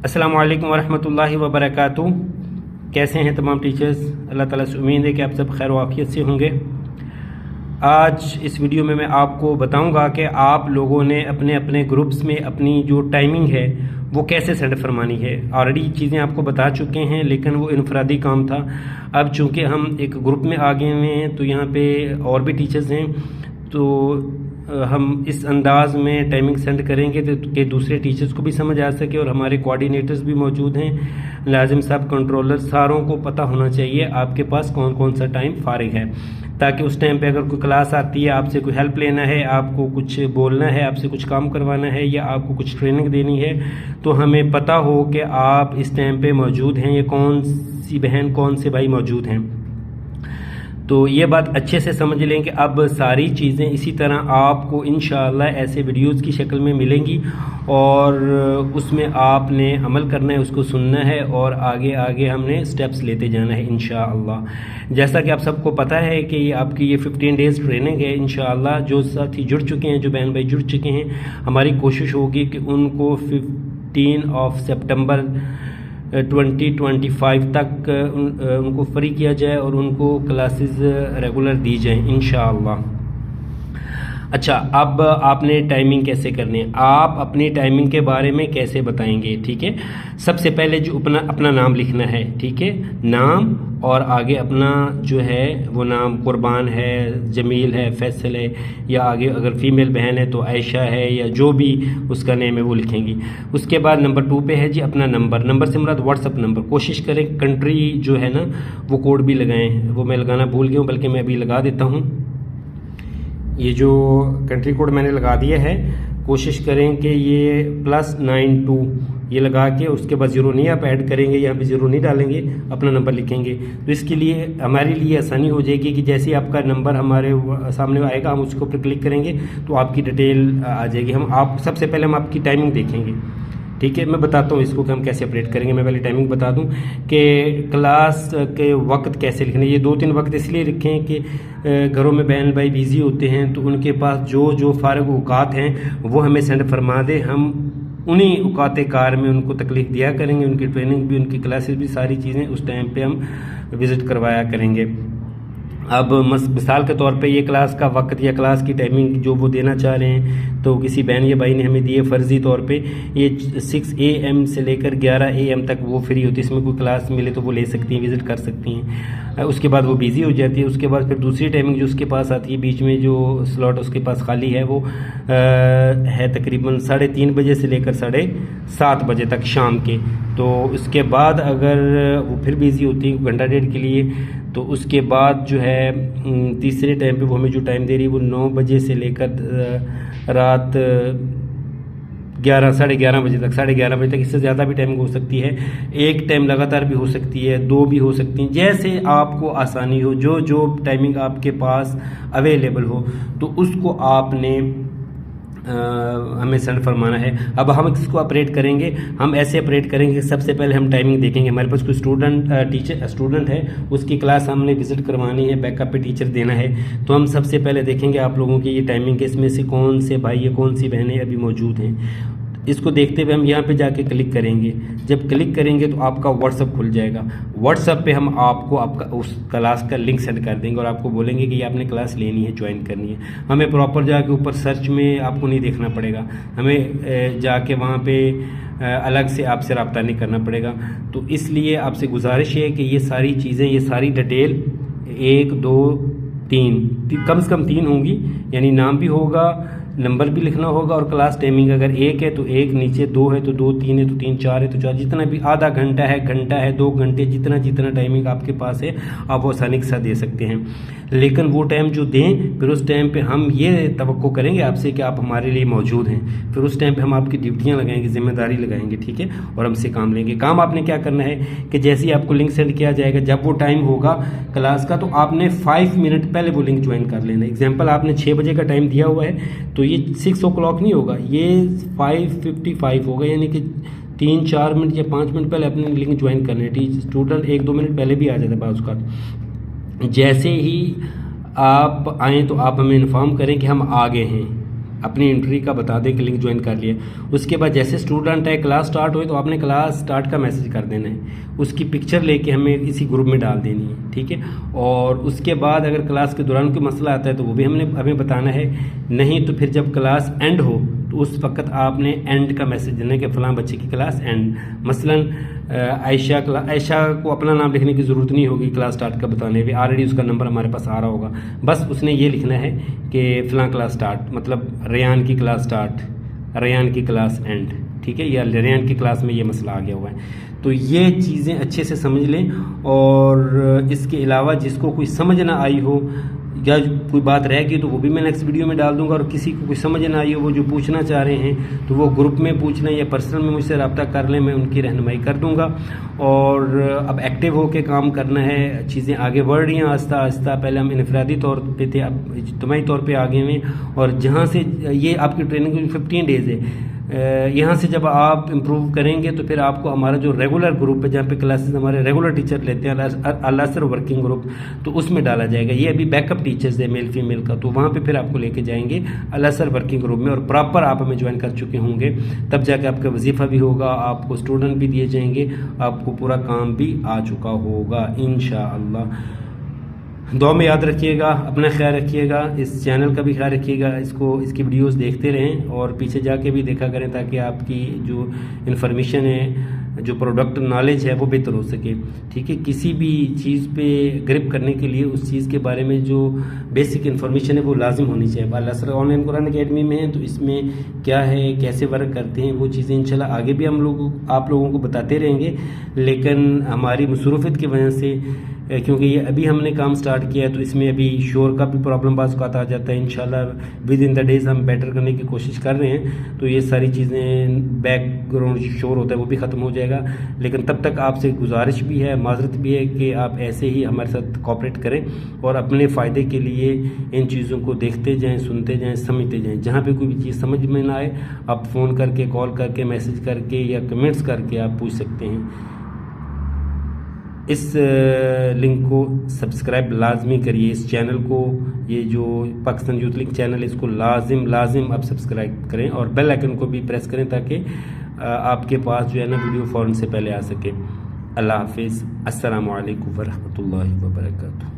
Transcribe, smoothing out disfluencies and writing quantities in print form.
अस्सलामु अलैकुम वरहमतुल्लाहि वबरकातुहू। कैसे हैं तमाम टीचर्स? अल्लाह ताला से उम्मीद है कि आप सब खैर वाफियत से होंगे। आज इस वीडियो में मैं आपको बताऊंगा कि आप लोगों ने अपने अपने ग्रुप्स में अपनी जो टाइमिंग है वो कैसे सेंड फरमानी है। ऑलरेडी चीज़ें आपको बता चुके हैं, लेकिन वो इनफरादी काम था। अब चूँकि हम एक ग्रुप में आ गए हुए हैं तो यहाँ पे और भी टीचर्स हैं, तो हम इस अंदाज में टाइमिंग सेंड करेंगे कि दूसरे टीचर्स को भी समझ आ सके, और हमारे कोऑर्डिनेटर्स भी मौजूद हैं, लाजिम साहब, कंट्रोलर, सारों को पता होना चाहिए आपके पास कौन कौन सा टाइम फारिग है, ताकि उस टाइम पे अगर कोई क्लास आती है, आपसे कोई हेल्प लेना है, आपको कुछ बोलना है, आपसे कुछ काम करवाना है या आपको कुछ ट्रेनिंग देनी है, तो हमें पता हो कि आप इस टाइम पे मौजूद हैं, या कौन सी बहन कौन से भाई मौजूद हैं। तो ये बात अच्छे से समझ लें कि अब सारी चीज़ें इसी तरह आपको इंशाअल्लाह ऐसे वीडियोज़ की शक्ल में मिलेंगी, और उसमें आपने अमल करना है, उसको सुनना है, और आगे आगे हमने स्टेप्स लेते जाना है इंशाअल्लाह। जैसा कि आप सबको पता है कि आपकी ये 15 डेज़ ट्रेनिंग है इंशाअल्लाह। जो साथी जुड़ चुके हैं, जो बहन भाई जुड़ चुके हैं, हमारी कोशिश होगी कि उनको 15 सितंबर 2025 तक उनको फ्री किया जाए और उनको क्लासेस रेगुलर दी जाएं इंशाअल्लाह। अच्छा, अब आपने टाइमिंग कैसे करनी है, आप अपनी टाइमिंग के बारे में कैसे बताएंगे? ठीक है, सबसे पहले जो अपना नाम लिखना है, ठीक है, नाम, और आगे अपना जो है वो नाम कुर्बान है, जमील है, फैसल है, या आगे अगर फीमेल बहन है तो आयशा है, या जो भी उसका नेम है वो लिखेंगी। उसके बाद नंबर 2 पे है जी अपना नंबर से मुराद व्हाट्सअप नंबर। कोशिश करें कंट्री जो है ना वो कोड भी लगाएं, वो मैं लगाना भूल गया हूँ, बल्कि मैं अभी लगा देता हूँ। ये जो कंट्री कोड मैंने लगा दिया है, कोशिश करें कि ये +92 ये लगा के, उसके बाद ज़ीरो नहीं आप ऐड करेंगे, यहाँ पे ज़ीरो नहीं डालेंगे, अपना नंबर लिखेंगे। तो इसके लिए हमारे लिए आसानी हो जाएगी कि जैसे आपका नंबर हमारे सामने आएगा, हम उसको पर क्लिक करेंगे तो आपकी डिटेल आ जाएगी। सबसे पहले हम आपकी टाइमिंग देखेंगे, ठीक है। मैं बताता हूँ इसको कि हम कैसे अपडेट करेंगे। मैं पहले टाइमिंग बता दूँ कि क्लास के वक्त कैसे लिखने। ये 2-3 वक्त इसलिए लिखें कि घरों में बहन भाई बिज़ी होते हैं, तो उनके पास जो फ़ारिग औकात हैं वो हमें सेंड फरमा दे। हम उन्हीं औकात कार में उनको तकलीफ़ दिया करेंगे, उनकी ट्रेनिंग भी, उनकी क्लासेस भी, सारी चीज़ें उस टाइम पे हम विज़िट करवाया करेंगे। अब मिसाल के तौर पे ये क्लास का वक्त या क्लास की टाइमिंग जो वो देना चाह रहे हैं, तो किसी बहन या भाई ने हमें दिए फ़र्ज़ी तौर पे, ये 6 AM से लेकर 11 AM तक वो फ्री होती है। इसमें कोई क्लास मिले तो वो ले सकती हैं, विज़िट कर सकती हैं। उसके बाद वो बिज़ी हो जाती है। उसके बाद फिर दूसरी टाइमिंग जो उसके पास आती है, बीच में जो स्लॉट उसके पास खाली है, वो है तकरीबन 3:30 बजे से लेकर 7:30 बजे तक शाम के। तो उसके बाद अगर वो फिर बिज़ी होती है घंटा डेढ़ के लिए, तो उसके बाद जो है तीसरे टाइम पे वो हमें जो टाइम दे रही है वो 9 बजे से लेकर रात 11-11:30 बजे तक, 11:30 बजे तक। इससे ज़्यादा भी टाइमिंग हो सकती है, एक टाइम लगातार भी हो सकती है, 2 भी हो सकती हैं, जैसे आपको आसानी हो। जो टाइमिंग आपके पास अवेलेबल हो तो उसको आपने हमें सेंड फरमाना है। अब हम इसको ऑपरेट करेंगे, हम ऐसे ऑपरेट करेंगे। सबसे पहले हम टाइमिंग देखेंगे। हमारे पास कोई स्टूडेंट है, उसकी क्लास हमने विज़िट करवानी है, बैकअप पे टीचर देना है, तो हम सबसे पहले देखेंगे आप लोगों की ये टाइमिंग के, इसमें से कौन से भाई या कौन सी बहनें अभी मौजूद हैं। इसको देखते हुए हम यहाँ पे जाके क्लिक करेंगे। जब क्लिक करेंगे तो आपका व्हाट्सअप खुल जाएगा। व्हाट्सअप पे हम आपको आपका उस क्लास का लिंक सेंड कर देंगे और आपको बोलेंगे कि ये आपने क्लास लेनी है, ज्वाइन करनी है। हमें प्रॉपर जाके ऊपर सर्च में आपको नहीं देखना पड़ेगा, हमें जाके वहाँ पे अलग से आपसे रब्ता नहीं करना पड़ेगा। तो इसलिए आपसे गुजारिश है कि ये सारी चीज़ें, ये सारी डिटेल 1 2 3 कम से कम 3 होंगी, यानी नाम भी होगा, नंबर भी लिखना होगा, और क्लास टाइमिंग अगर 1 है तो 1, नीचे 2 है तो 2, 3 है तो 3, 4 है तो 4, जितना भी, आधा घंटा है, घंटा है, 2 घंटे, जितना टाइमिंग आपके पास है आप वो आसानी के साथ दे सकते हैं। लेकिन वो टाइम जो दें, फिर उस टाइम पे हम ये तवक्को करेंगे आपसे कि आप हमारे लिए मौजूद हैं। फिर उस टाइम पे हम आपकी ड्यूटियाँ लगाएंगे, जिम्मेदारी लगाएंगे, ठीक है, और हमसे काम लेंगे। काम आपने क्या करना है कि जैसे ही आपको लिंक सेंड किया जाएगा, जब वो टाइम होगा क्लास का, तो आपने 5 मिनट पहले वो लिंक ज्वाइन कर लेना। एग्जाम्पल, आपने 6 बजे का टाइम दिया हुआ है, तो ये 6 o'clock नहीं होगा, ये 5:55 होगा, यानी कि 3-4 मिनट या 5 मिनट पहले अपने लिंक ज्वाइन करने हैं। स्टूडेंट 1-2 मिनट पहले भी आ जाता है बाज़ का। जैसे ही आप आएँ तो आप हमें इन्फॉर्म करें कि हम आ गए हैं, अपनी एंट्री का बता दें कि लिंक ज्वाइन कर लिया। उसके बाद जैसे स्टूडेंट है क्लास स्टार्ट हुई तो आपने क्लास स्टार्ट का मैसेज कर देना है, उसकी पिक्चर लेके हमें इसी ग्रुप में डाल देनी है, ठीक है। और उसके बाद अगर क्लास के दौरान कोई मसला आता है तो वो भी हमें बताना है, नहीं तो फिर जब क्लास एंड हो तो उस वक्त आपने एंड का मैसेज देना है कि फ़लाँ बच्चे की क्लास एंड, मसलन आयशा को अपना नाम लिखने की ज़रूरत नहीं होगी क्लास स्टार्ट का बताने में, ऑलरेडी उसका नंबर हमारे पास आ रहा होगा, बस उसने ये लिखना है कि फ़लाँ क्लास स्टार्ट, मतलब रेयान की क्लास स्टार्ट, रेयान की क्लास एंड, ठीक है, या रेयान की क्लास में ये मसला आ गया हुआ है। तो ये चीज़ें अच्छे से समझ लें। और इसके अलावा जिसको कोई समझ ना आई हो या कोई बात रह गई तो वो भी मैं नेक्स्ट वीडियो में डाल दूंगा, और किसी को कोई समझ ना आई हो, वो जो पूछना चाह रहे हैं तो वो ग्रुप में पूछ लें या पर्सनल में मुझसे रब्ता कर लें, मैं उनकी रहनुमाई कर दूंगा। और अब एक्टिव होकर काम करना है, चीज़ें आगे बढ़ रही हैं आहिस्ता आहिस्ता। पहले हम इनफरादी तौर पे थे, अब इज्तिमाई तौर पे आगे हैं। और जहाँ से ये आपकी ट्रेनिंग 15 डेज़ है, यहाँ से जब आप इम्प्रूव करेंगे तो फिर आपको हमारा जो रेगुलर ग्रुप है जहाँ पे क्लासेस हमारे रेगुलर टीचर लेते हैं, अल-असर वर्किंग ग्रुप, तो उसमें डाला जाएगा। ये अभी बैकअप टीचर्स है मेल फीमेल का, तो वहाँ पे फिर आपको लेके जाएंगे अल-असर वर्किंग ग्रुप में, और प्रॉपर आप हमें ज्वाइन कर चुके होंगे, तब जाके आपका वजीफ़ा भी होगा, आपको स्टूडेंट भी दिए जाएंगे, आपको पूरा काम भी आ चुका होगा इंशाअल्लाह। दुआ में याद रखिएगा, अपना ख्याल रखिएगा, इस चैनल का भी ख्याल रखिएगा, इसकी वीडियोस देखते रहें और पीछे जाके भी देखा करें ताकि आपकी जो इन्फॉर्मेशन है, जो प्रोडक्ट नॉलेज है वो बेहतर हो सके, ठीक है। किसी भी चीज़ पे ग्रिप करने के लिए उस चीज़ के बारे में जो बेसिक इन्फॉर्मेशन है वो लाजिम होनी चाहिए। अल-असर ऑनलाइन कुरान अकेडमी में है तो इसमें क्या है, कैसे वर्क करते हैं, वो चीज़ें इंशाल्लाह आगे भी आप लोगों को बताते रहेंगे। लेकिन हमारी मसरूफ़ियत की वजह से, क्योंकि ये अभी हमने काम स्टार्ट किया है तो इसमें अभी शोर का भी प्रॉब्लम बाज़ का आ जाता है। इंशाल्लाह विद इन द डेज़ हम बेटर करने की कोशिश कर रहे हैं, तो ये सारी चीज़ें, बैकग्राउंड शोर होता है वो भी ख़त्म हो जाएगा। लेकिन तब तक आपसे गुजारिश भी है, माजरत भी है कि आप ऐसे ही हमारे साथ कोऑपरेट करें और अपने फ़ायदे के लिए इन चीज़ों को देखते जाएँ, सुनते जाएँ, समझते जाएँ। जहाँ पर कोई भी चीज़ समझ में ना आए आप फ़ोन करके, कॉल करके, मैसेज करके या कमेंट्स करके आप पूछ सकते हैं। इस लिंक को सब्सक्राइब लाजमी करिए, इस चैनल को, ये जो पाकिस्तान यूथ लिंक चैनल है इसको लाजिम आप सब्सक्राइब करें और बेल आइकन को भी प्रेस करें ताकि आपके पास जो है ना वीडियो फ़ौरन से पहले आ सके। अल्लाह हाफिज़, अस्सलामु अलैकुम वरहमतुल्लाहि वबरकातुहू।